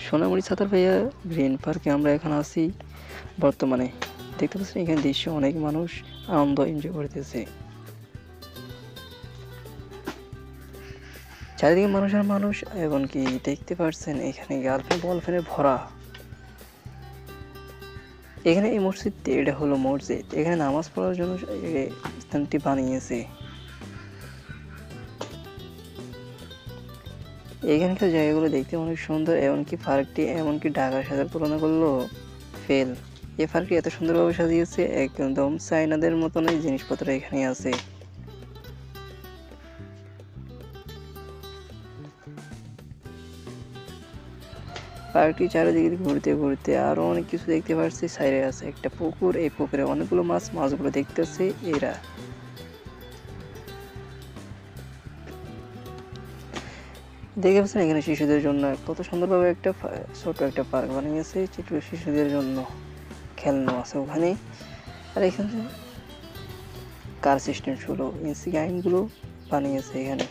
সোনামুড়ি ছাতার ভাইয়া গ্রিন পার্কে আমরা এখন আছি বর্তমানে। দেখতে পাচ্ছেন এখানে দৃশ্য অনেক মানুষ আনন্দ এনজয় করতেছে। চারিদিকে মানুষ আর মানুষ, এবং কি দেখতে পাচ্ছেন এখানে গার্লফ্রেন্ড বয়ফ্রেন্ডে ভরা। এখানে এই মসজিদটি, এটা হলো মসজিদ, এখানে নামাজ পড়ার জন্য স্থানটি বানিয়েছে। এখানকার জায়গাগুলো দেখতে অনেক সুন্দর, এমনকি পার্কটি এমনকি ঢাকার সাথে তুলনা করলেও ফেল। এই পার্কটি এত সুন্দরভাবে সাজিয়েছে, একদম চাইনাদের মতনই জিনিসপত্র এখানে আছে। পার্কটি চারিদিকে ঘুরতে ঘুরতে আরো অনেক কিছু দেখতে পাচ্ছি। সাইডে আছে একটা পুকুর, এই পুকুরে অনেকগুলো মাছ, মাছগুলো দেখতেছে এরা। দেখে পাচ্ছেন এখানে শিশুদের জন্য কত সুন্দরভাবে একটা ছোট একটা পার্ক বানিয়েছে, শিশুদের জন্য খেলনা আছে ওখানে। আর এখানে কার সিস্টেম ছিল, ইঞ্চি গাইনগুলো বানিয়েছে এখানে।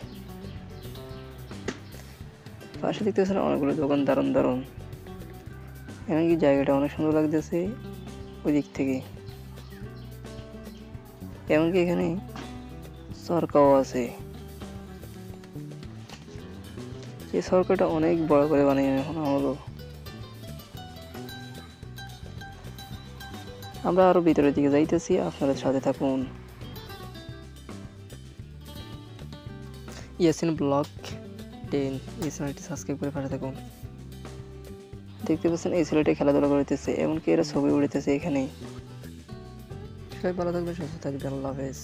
পাশে দেখতেছেন অনেকগুলো দোকান, দারুণ দারুণ। এমনকি জায়গাটা অনেক সুন্দর লাগতেছে ওই দিক থেকে। এমনকি এখানে সরকাও আছে। এই সরকারটা অনেক বড় করে বানিয়ে হলো। আমরা আরো ভিতরের দিকে যাইতেছি, আপনারা সাথে থাকুন। ইয়াসিন ব্লগ 10 এই চ্যানেলটি সাবস্ক্রাইব করে পাশে থাকুন। দেখতে পাচ্ছেন এই ছেলেটা খেলাধুলা করতেছে, এমনকি এরা ছবি উড়িতেছে এখানে। সবাই ভালো থাকবেন, সুস্থ থাকবেন, আল্লাহ হাফেজ।